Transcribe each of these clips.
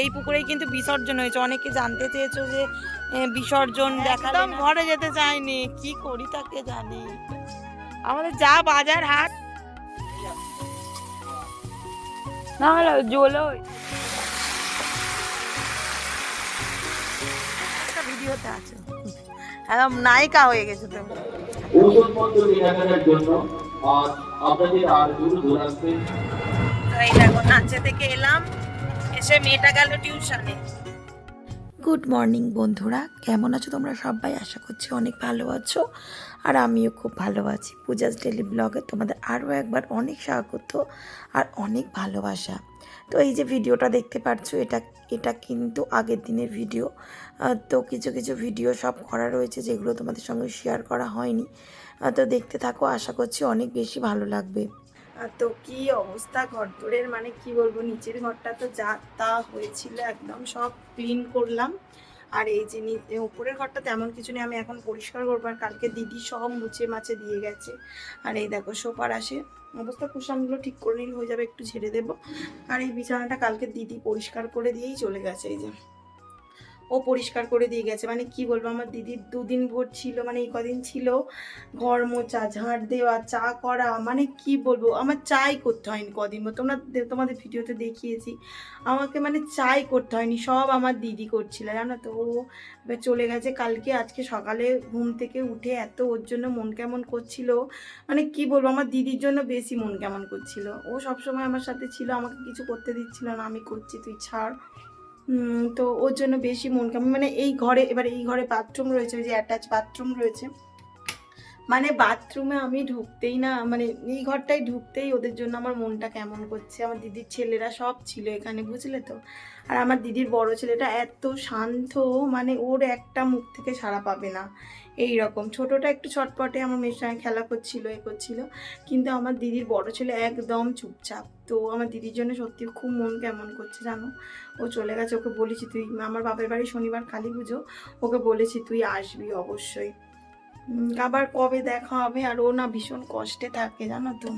এই পুকুরেই কিন্তু বিসর্জন হয়েছে। অনেকে জানতে চেয়েছো যে বিসর্জন দেখালাম, ঘরে যেতে চাইনি, কি করি তাকে জানি। আমাদের যা বাজার হাট না হলো জলো একটা ভিডিওতে আছে, একদম নায়িকা হয়ে গেছে তুমি। ওষুধপত্র কেনাকাটার জন্য আর আপনাদের আর দূর দূরান্তে। তো এই দেখো নাচে থেকে এলাম, এসে মেয়েটা গেল টিউশনে। গুড মর্নিং বন্ধুরা, কেমন আছো তোমরা সবাই? আশা করছি অনেক ভালো আছো, আর আমিও খুব ভালো আছি। পূজাস ডেলি ব্লগে তোমাদের আরও একবার অনেক স্বাগত আর অনেক ভালোবাসা। তো এই যে ভিডিওটা দেখতে পাচ্ছ, এটা কিন্তু আগের দিনের ভিডিও। তো কিছু কিছু ভিডিও সব করা রয়েছে যেগুলো তোমাদের সঙ্গে শেয়ার করা হয়নি। তো দেখতে থাকো, আশা করছি অনেক বেশি ভালো লাগবে। তো কি অবস্থা ঘরদোরের, মানে কি বলবো, নিচের ঘরটা তো যা তা হয়েছিল, একদম সব ক্লিন করলাম। আর এই যে উপরের ঘরটা তেমন কিছু নেই, আমি এখন পরিষ্কার করবো। আর কালকে দিদি সব মুছে মাছে দিয়ে গেছে। আর এই দেখো সোফার আসে অবস্থা, কুশানগুলো ঠিক করে নিলে হয়ে যাবে, একটু ঝেড়ে দেবো। আর এই বিছানাটা কালকে দিদি পরিষ্কার করে দিয়েই চলে গেছে। এই যে ও পরিষ্কার করে দিয়ে গেছে, মানে কি বলবো, আমার দিদির দুদিন ভোর ছিল, মানে এই কদিন ছিল ঘর মোছা, ঝাড় দেওয়া, চা করা, মানে কি বলবো, আমার চাই করতে হয়নি কদিন। তোমাদের ভিডিওতে দেখিয়েছি, আমাকে মানে চাই করতে হয়নি, সব আমার দিদি করছিল, জানো তো। ও এবার চলে গেছে কালকে। আজকে সকালে ঘুম থেকে উঠে এত ওর জন্য মন কেমন করছিল, মানে কি বলবো, আমার দিদির জন্য বেশি মন কেমন করছিল। ও সবসময় আমার সাথে ছিল, আমাকে কিছু করতে দিচ্ছিল না, আমি করছি তুই ছাড়। তো ওর জন্য বেশি মন কেমন, মানে এই ঘরে, এবার এই ঘরে বাথরুম রয়েছে, ওই যে অ্যাটাচ বাথরুম রয়েছে, মানে বাথরুমে আমি ঢুকতেই না, মানে এই ঘরটায় ঢুকতেই ওদের জন্য আমার মনটা কেমন করছে। আমার দিদির ছেলেরা সব ছিল এখানে, বুঝলে তো। আর আমার দিদির বড় ছেলেটা এত শান্ত, মানে ওর একটা মুখ থেকে সাড়া পাবে না এই রকম। ছোটটা একটু ছটপটে, আমার মেয়ের সঙ্গে খেলা করছিল, এ করছিল, কিন্তু আমার দিদির বড় ছেলে একদম চুপচাপ। তো আমার দিদির জন্য সত্যি খুব মন কেমন করছে, জানো। ও চলে গেছে, ওকে বলেছি তুই, আমার বাপের বাড়ি শনিবার কালী পুজো, ওকে বলেছি তুই আসবি অবশ্যই। আবার কবে দেখা হবে। আর ও না ভীষণ কষ্টে থাকে, জানো তো।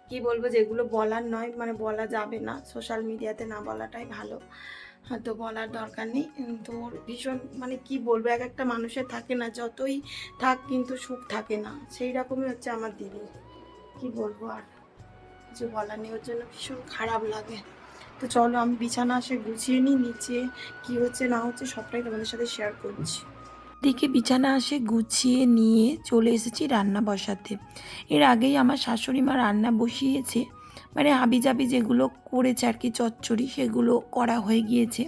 কি বলবো, যেগুলো বলার নয়, মানে বলা যাবে না, সোশ্যাল মিডিয়াতে না বলাটাই ভালো, হয়তো বলার দরকার নেই। তো ওর ভীষণ, মানে কি বলবো, এক একটা মানুষের থাকে না, যতই থাক কিন্তু সুখ থাকে না, সেই রকমই হচ্ছে আমার দিদি। কি বলবো, আর কিছু বলার নেই, ওর জন্য ভীষণ খারাপ লাগে। তো চলো আমি বিছানা আসে গুছিয়ে নিই, নিচে কি হচ্ছে না হচ্ছে সবটাই তোমাদের সাথে শেয়ার করছি। দিকে বিছানা আসে গুছিয়ে নিয়ে চলে এসেছি রান্না বসাতে। এর আগেই আমার শাশুড়ি মা রান্না বসিয়েছে, মানে হাবিজাবি যেগুলো করেছে আর কি, চচ্চড়ি, সেগুলো করা হয়ে গিয়েছে।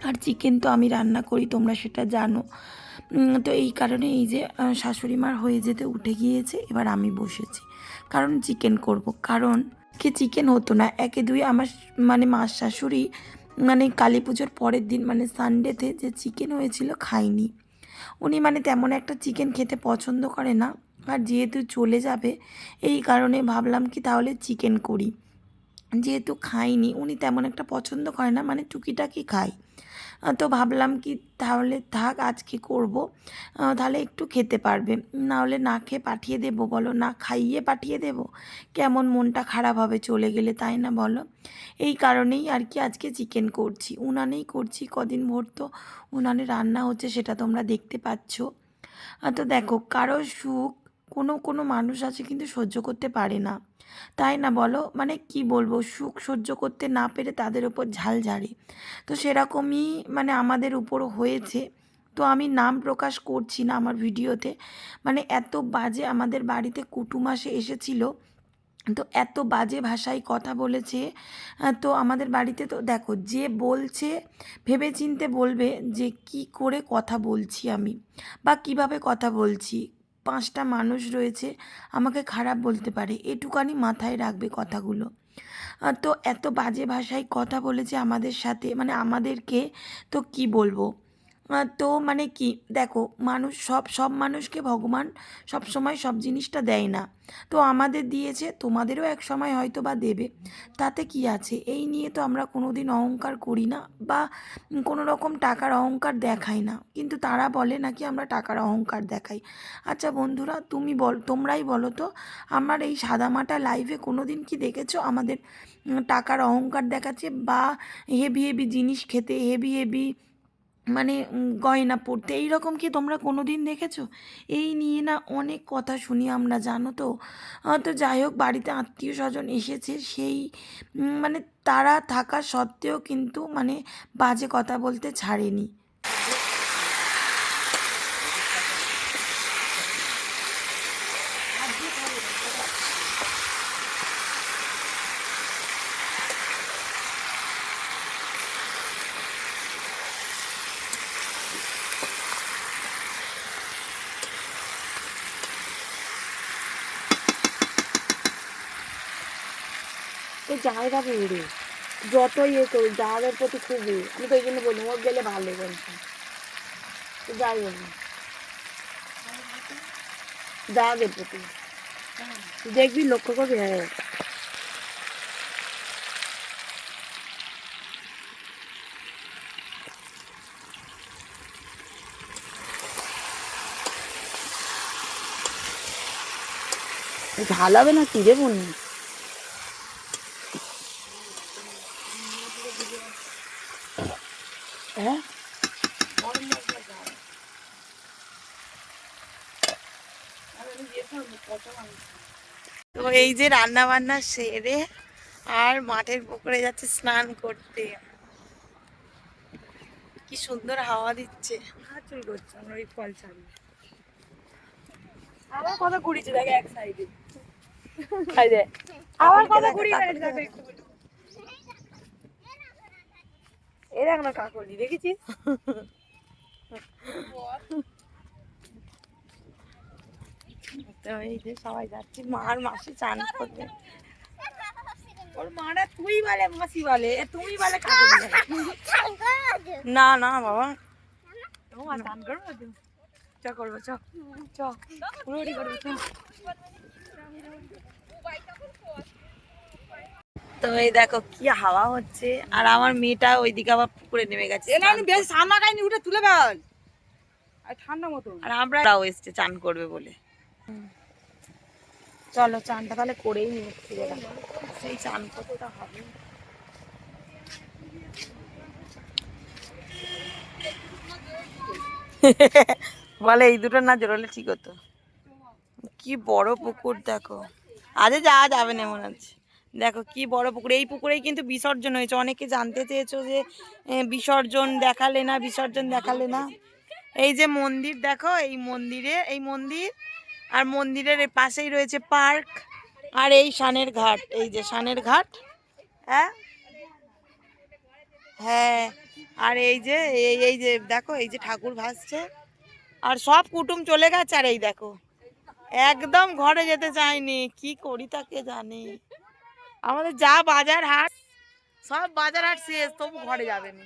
আর চিকেন তো আমি রান্না করি, তোমরা সেটা জানো। তো এই কারণে এই যে শাশুড়ি মার হয়ে যেতে উঠে গিয়েছে, এবার আমি বসেছি, কারণ চিকেন করব। কারণ কি চিকেন হতো না, একে দুই আমার মানে মার শাশুড়ি, মানে কালী পুজোর পরের দিন মানে সানডেতে যে চিকেন হয়েছিল খাইনি। উনি মানে তেমন একটা চিকেন খেতে পছন্দ করে না, আর যেহেতু চলে যাবে এই কারণে ভাবলাম কি তাহলে চিকেন করি। যেহেতু খাইনি, উনি তেমন একটা পছন্দ করে না, মানে টুকিটাকি খায়। তো ভাবলাম কি তাহলে থাক, আজকে করব, তাহলে একটু খেতে পারবে, না হলে না খেয়ে পাঠিয়ে দেবো বলো, না খাইয়ে পাঠিয়ে দেবো, কেমন মনটা খারাপ হবে চলে গেলে, তাই না বলো। এই কারণেই আর কি আজকে চিকেন করছি, উনানেই করছি, কদিন ভোর তো উনানে রান্না হচ্ছে, সেটা তোমরা দেখতে পাচ্ছ। তো দেখো, কারো সুখ কোনো কোনো মানুষ আছে কিন্তু সহ্য করতে পারে না, তাই না বলো। মানে কি বলবো, সুখ সহ্য করতে না পেরে তাদের ওপর ঝাল ঝাড়ে, তো সেরকমই মানে আমাদের উপরও হয়েছে। তো আমি নাম প্রকাশ করছি না আমার ভিডিওতে, মানে এত বাজে আমাদের বাড়িতে কুটুম আসে এসেছিল, তো এত বাজে ভাষায় কথা বলেছে। তো আমাদের বাড়িতে তো দেখো, যে বলছে ভেবে চিনতে বলবে যে কি করে কথা বলছি আমি, বা কিভাবে কথা বলছি। পাঁচটা মানুষ রয়েছে, আমাকে খারাপ বলতে পারে, এটুকানি মাথায় রাখবে কথাগুলো। তো এত বাজে ভাষায় কথা বলেছে আমাদের সাথে, মানে আমাদেরকে, তো কি বলবো, তো মানে কি দেখো, মানুষ সব সব মানুষকে ভগবান সব সময় সব জিনিসটা দেয় না। তো আমাদের দিয়েছে, তোমাদেরও এক সময় হয়তো বা দেবে, তাতে কি আছে? এই নিয়ে তো আমরা কোনো দিন অহংকার করি না, বা কোনো রকম টাকার অহংকার দেখাই না, কিন্তু তারা বলে নাকি আমরা টাকার অহংকার দেখাই। আচ্ছা বন্ধুরা, তোমরাই বলো তো, আমার এই সাদামাটা লাইভে কোনো দিন কি দেখেছো আমাদের টাকার অহংকার দেখাচ্ছে, বা হেভি হেভি জিনিস খেতে, হেভি হেভি মানে গয়না পরতে, এইরকম কি তোমরা কোনো দিন দেখেছো? এই নিয়ে না অনেক কথা শুনি আমরা, জানো তো। তো যাই হোক, বাড়িতে আত্মীয় স্বজন এসেছে, সেই মানে তারা থাকা সত্ত্বেও কিন্তু মানে বাজে কথা বলতে ছাড়েনি। তো যাই বাবু রে, যত ইয়ে করি যাদের প্রতি খুবই, আমি তো এই জন্য বলি ওর গেলে ভালো বলছি। তো যাই হোক, যাদের প্রতি দেখবি, লক্ষ্য করবি। হ্যাঁ, ঝালাবে না কি রে বোন? হ্যাঁ, তো এই যে রান্না বান্না সেরে আর মাঠের পুকুরে যাচ্ছে স্নান করতে। কি সুন্দর হাওয়া দিচ্ছে। চুল করছে আমরা ওই ফল ছাড়ি। আমার কথা ঘুরিয়েছে দেখে এক সাইডে। খাই দে। আমার কথা ঘুরিয়ে দেখো একটু। এই দেখ না কাকলি, দেখেছিস? তো এই যে সবাই যাচ্ছি, মা আর মাসি চান করবে। ওর মারা তুই বলে, মাসি বলে, তুমি বলে কাকলি বলে। না না বাবা, তোমার স্নান করবো তো? চ করবো, চ চ রেডি করবো, চ। তো এই দেখো কি হাওয়া হচ্ছে, আর আমার মেয়েটা ওইদিকে আবার পুকুরে নেমে গেছে এ না বেশ সামনা কাহিনী উঠে তুলে বেল আর ঠান্ডা মতো। আর আমরাও এসছে চান করবে বলে। চলো চানটা তাহলে করেই নিয়ে ফিরে গেলাম। সেই চান করতে হবে। বলে এই দুটো না জোরালে ঠিক হতো। কি বড় পুকুর দেখো, আজে যাওয়া যাবে না মনে হচ্ছে। দেখো কি বড় পুকুর, এই পুকুরেই কিন্তু বিসর্জন হয়েছে। অনেকে জানতে চেয়েছো যে বিসর্জন দেখালে না, বিসর্জন দেখালে না। এই যে মন্দির দেখো, এই মন্দিরে, এই মন্দির আর মন্দিরের পাশেই রয়েছে পার্ক, আর এই সানের ঘাট, এই যে সানের ঘাট। হ্যাঁ হ্যাঁ, আর এই যে এই যে দেখো, এই যে ঠাকুর ভাসছে, আর সব কুটুম চলে গেছে। আর এই দেখো একদম ঘরে যেতে চাইনি, কি করি তাকে জানি। আমাদের যা বাজার হাট, সব বাজার হাট শেষ, তবু ঘরে যাবেনি।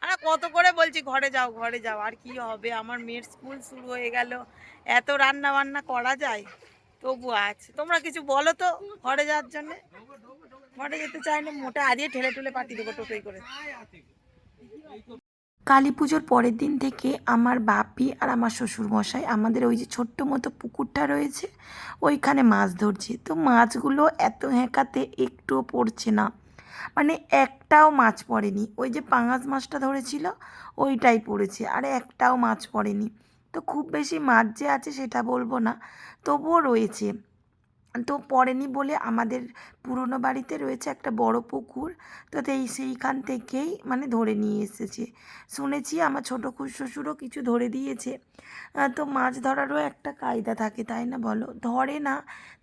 আর কত করে বলছি ঘরে যাও ঘরে যাও, আর কি হবে, আমার মেয়ের স্কুল শুরু হয়ে গেল, এত রান্না বান্না করা যায়? তবু আছে। তোমরা কিছু বলো তো ঘরে যাওয়ার জন্য। ঘরে যেতে চাই না মোটে, আজকে ঠেলে ঠেলে পাঠিয়ে দেবো টোটোই করে। কালী পুজোর পরের দিন থেকে আমার বাপি আর আমার শ্বশুরমশাই আমাদের ওই যে ছোট্ট মতো পুকুরটা রয়েছে, ওইখানে মাছ ধরছে। তো মাছগুলো এত হ্যাঁকাতে একটুও পড়ছে না, মানে একটাও মাছ পড়েনি। ওই যে পাঙাশ মাছটা ধরেছিল ওইটাই পড়েছে, আর একটাও মাছ পড়েনি। তো খুব বেশি মাছ যে আছে সেটা বলবো না, তবুও রয়েছে। তো পড়েনি বলে আমাদের পুরনো বাড়িতে রয়েছে একটা বড় পুকুর, তো সেইখান থেকেই মানে ধরে নিয়ে এসেছে। শুনেছি আমার ছোটো শ্বশুরও কিছু ধরে দিয়েছে। তো মাছ ধরারও একটা কায়দা থাকে, তাই না বলো? ধরে না,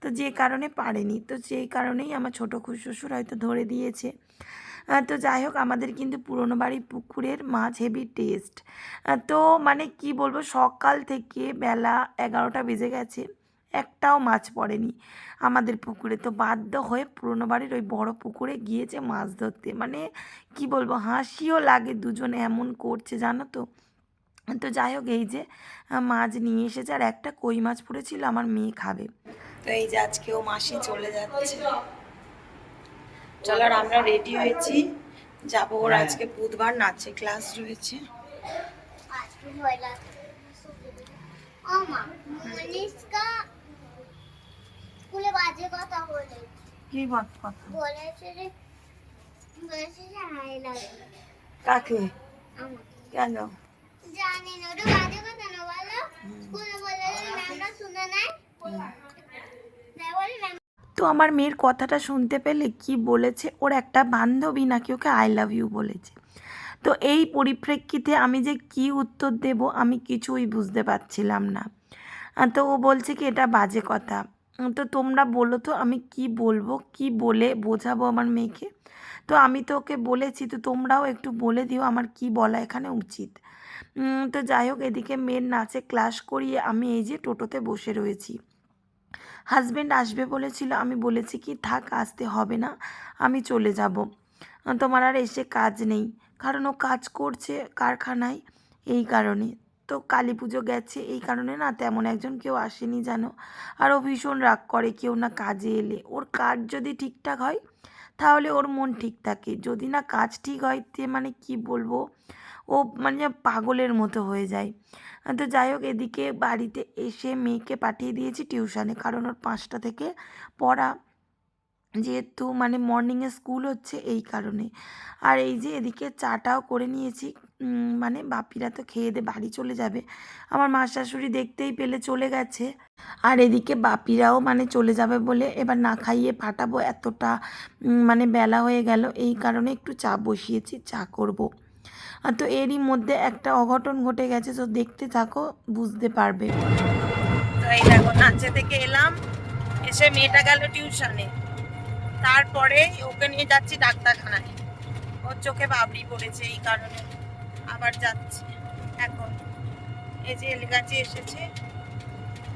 তো যে কারণে পারেনি, তো সেই কারণেই আমার ছোটো শ্বশুর হয়তো ধরে দিয়েছে। তো যাই হোক, আমাদের কিন্তু পুরনো বাড়ির পুকুরের মাছ হেভি টেস্ট। তো মানে কি বলবো, সকাল থেকে বেলা 11টা বেজে গেছে, একটাও মাছ পড়েনি আমাদের পুকুরে। তো বাধ্য হয়ে পুরনো বাড়ির ওই বড় পুকুরে গিয়েছে মাছ ধরতে। মানে কি বলবো, হাসিও লাগে, দুজনে এমন করছে জানো তো। তো যাই হোক, এই যে মাছ নিয়ে এসেছে, আর একটা কই মাছ পড়েছিল, আমার মেয়ে খাবে। তো এই যে আজকেও মাসি চলে যাচ্ছে। চলো, আর আমরা রেডি হয়েছি, যাবো। ওর আজকে বুধবার, নাচে ক্লাস রয়েছে। কি কথা কাকে? কেন? জানি না, ওটা বাজে কথা না বলো। স্কুলে বলে ম্যামরা শুনে নেয়। তো আমার মেয়ের কথাটা শুনতে পেলে কি বলেছে, ওর একটা বান্ধবী নাকি ওকে আই লাভ ইউ বলেছে। তো এই পরিপ্রেক্ষিতে আমি যে কি উত্তর দেব আমি কিছুই বুঝতে পারছিলাম না। তো ও বলছে কি এটা বাজে কথা। তো তোমরা বলো তো আমি কি বলবো, কি বলে বোঝাবো আমার মেয়েকে। তো আমি তো ওকে বলেছি, তো তোমরাও একটু বলে দিও আমার কি বলা এখানে উচিত। তো যাই হোক, এদিকে মেয়ের নাচে ক্লাস করিয়ে আমি এই যে টোটোতে বসে রয়েছি। হাজব্যান্ড আসবে বলেছিল, আমি বলেছি কি থাক, আসতে হবে না, আমি চলে যাব, তোমার আর এসে কাজ নেই। কারণ ও কাজ করছে কারখানায়, এই কারণে। তো কালী পুজো গেছে, এই কারণে না তেমন একজন কেউ আসেনি জানো। আর ও ভীষণ রাগ করে কেউ না কাজে এলে। ওর কাজ যদি ঠিকঠাক হয় তাহলে ওর মন ঠিক থাকে, যদি না কাজ ঠিক হয় তে মানে কি বলবো, ও মানে পাগলের মতো হয়ে যায়। তো যাই হোক, এদিকে বাড়িতে এসে মেয়েকে পাঠিয়ে দিয়েছি টিউশনে, কারণ ওর 5টা থেকে পড়া, যেহেতু মানে মর্নিংয়ে স্কুল হচ্ছে এই কারণে। আর এই যে এদিকে চাটাও করে নিয়েছি, মানে বাপিরা তো খেয়ে দিয়ে বাড়ি চলে যাবে, আমার মা শাশুড়ি দেখতেই পেলে চলে গেছে। আর এদিকে বাপিরাও মানে চলে যাবে বলে এবার না খাইয়ে পাঠাবো, এতটা মানে বেলা হয়ে গেল, এই কারণে একটু চা বসিয়েছি, চা করব। আর তো এরই মধ্যে একটা অঘটন ঘটে গেছে, তো দেখতে থাকো, বুঝতে পারবে। তো এই দেখো, নাচে থেকে এলাম, এসে মেয়েটা গেল টিউশনে, তারপরে ওকে নিয়ে যাচ্ছি ডাক্তারখানায়। ওর চোখে বাবরি পড়েছে, এই কারণে আবার যাচ্ছি এখন। এই যে এলাকাতে এসেছে,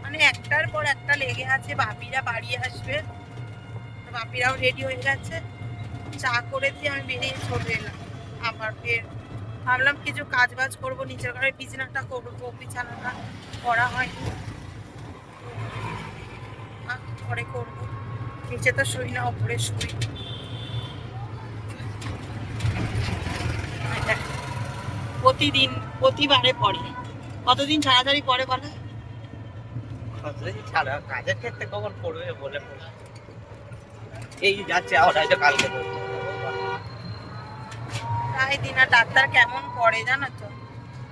মানে একটার পর একটা লেগে আছে, বাপিরা বাড়ি আসবে, তো বাপিরাও রেডি হয়ে গেছে। চা করে দিয়ে আমি বেরিয়ে চলে এলাম। আবার ফের ভাবলাম কিছু কাজ বাজ করবো, নিচের ঘরে বিছানাটা করবো, বিছানাটা করা হয়নি, পরে করবো। নিচে তো শুই না, ওপরে শুই। প্রতিদিন প্রতিবারে পরে, কতদিন ছাড়াছাড়ি পরে বলে? কতদিন ছাড়া কাজের ক্ষেত্রে কখন পড়বে বলে এই যাচ্ছে, আবার হয়তো কালকে পড়বে। প্রায় দিন। আর ডাক্তার কেমন করে জানো তো,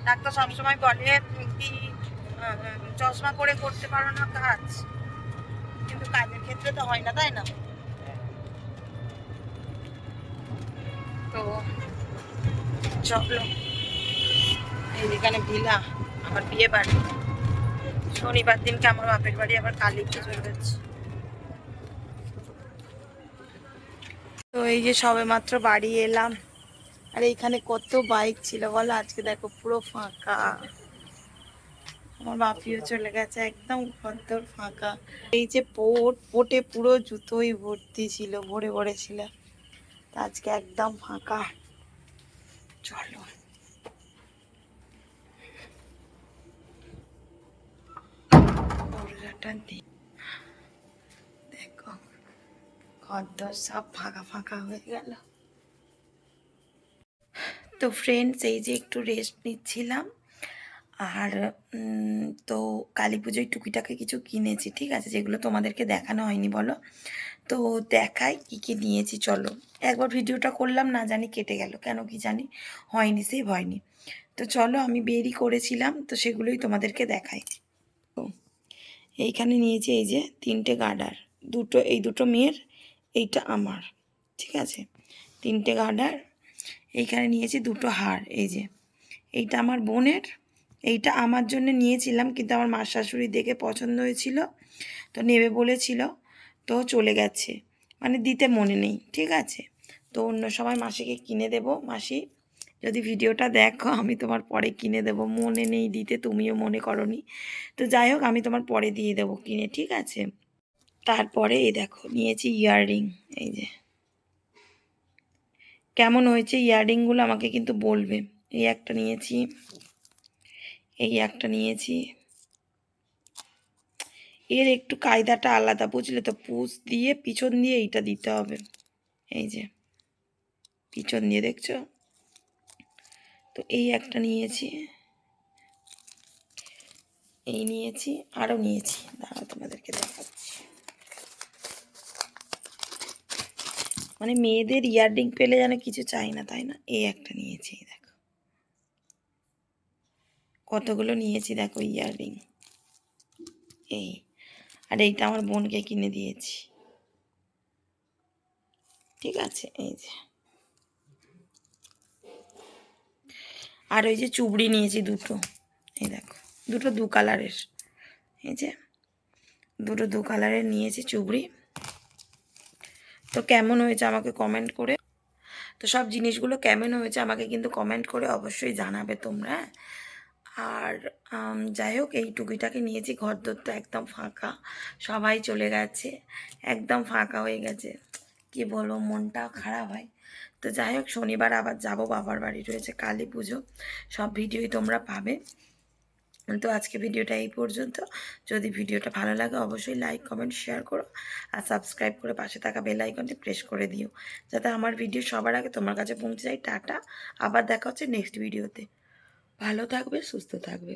ডাক্তার সবসময় বলে কি চশমা করে করতে পারো না কাজ, কিন্তু কাজের ক্ষেত্রে তো হয় না, তাই না? তো চলো, এইখানে ভিলা, আমার বিয়ে বাড়ি, শনিবার দিনকে আমার বাপের বাড়ি আবার কালী পুজো রয়েছে। তো এই যে সবে মাত্র বাড়ি এলাম, আর এইখানে কত বাইক ছিল বলো, আজকে দেখো পুরো ফাঁকা। আমার বাপিও চলে গেছে, একদম ঘরদোর ফাঁকা। এই যে পোটে পুরো জুতোই ভর্তি ছিল, ভরে ভরে ছিল, তা আজকে একদম ফাঁকা। চলো, দেখো ঘরদোর সব ফাঁকা ফাঁকা হয়ে গেল। তো ফ্রেন্ডস, এই যে একটু রেস্ট নিচ্ছিলাম, আর তো কালী পুজোয় টুকিটাকে কিছু কিনেছি, ঠিক আছে, যেগুলো তোমাদেরকে দেখানো হয়নি বলো। তো দেখাই কী কী নিয়েছি, চলো। একবার ভিডিওটা করলাম, না জানি কেটে গেল কেন, কি জানি, হয়নি, সেভ হয়নি। তো চলো, আমি বেরই করেছিলাম, তো সেগুলোই তোমাদেরকে দেখাই। তো এইখানে নিয়েছি এই যে 3টে গার্ডার, দুটো এই দুটো মেয়ের, এইটা আমার, ঠিক আছে, 3টে গার্ডার। এইখানে নিয়েছি 2টো হার, এই যে এইটা আমার বোনের, এইটা আমার জন্য নিয়েছিলাম, কিন্তু আমার মা শাশুড়ি দেখে পছন্দ হয়েছিল, তো নেবে বলেছিল, তো চলে গেছে, মানে দিতে মনে নেই, ঠিক আছে। তো অন্য সময় মাসিকে কিনে দেব, মাসি যদি ভিডিওটা দেখো আমি তোমার পরে কিনে দেবো, মনে নেই দিতে, তুমিও মনে করনি। তো যাই হোক আমি তোমার পরে দিয়ে দেবো কিনে, ঠিক আছে। তারপরে এই দেখো নিয়েছি ইয়াররিং, এই যে কেমন হয়েছে ইয়াররিংগুলো আমাকে কিন্তু বলবে। এই একটা নিয়েছি, এই একটা নিয়েছি। এর একটু কায়দাটা আলাদা, বুঝলে তো, পুশ দিয়ে পিছন দিয়ে এইটা দিতে হবে, এই যে পিছন দিয়ে, দেখছো তো। এই একটা নিয়েছি, এই নিয়েছি, আরও নিয়েছি, দাঁড়াও তোমাদেরকে দেখাচ্ছি। মানে মেয়েদের ইয়াররিং পেলে যেন কিছু চাই না, তাই না। এই একটা নিয়েছি, দেখো কতগুলো নিয়েছি, দেখো ইয়াররিং। এই আর এইটা আমার বোনকে কিনে দিয়েছি, ঠিক আছে। এই যে আর ওই যে চুবড়ি নিয়েছি দুটো, এই দেখো দুটো দু কালারের, এই যে দুটো দু কালারের নিয়েছি চুবড়ি। তো কেমন হয়েছে আমাকে কমেন্ট করে, তো সব জিনিসগুলো কেমন হয়েছে আমাকে কিন্তু কমেন্ট করে অবশ্যই জানাবে তোমরা। আর যাই হোক এই টুকিটাকে নিয়েছি, ঘরদোর তো একদম ফাঁকা, সবাই চলে গেছে, একদম ফাঁকা হয়ে গেছে, কি বলবো, মনটা খারাপ হয়। তো যাই হোক শনিবার আবার যাব, বাবার বাড়ি রয়েছে, কালী পুজো, সব ভিডিওই তোমরা পাবে। তো আজকে ভিডিওটা এই পর্যন্ত। যদি ভিডিওটা ভালো লাগে অবশ্যই লাইক কমেন্ট শেয়ার করো, আর সাবস্ক্রাইব করে পাশে থাকা বেল আইকনটি প্রেস করে দিও, যাতে আমার ভিডিও সবার আগে তোমার কাছে পৌঁছে যায়। টাটা, আবার দেখা হচ্ছে নেক্সট ভিডিওতে। ভালো থাকবে, সুস্থ থাকবে।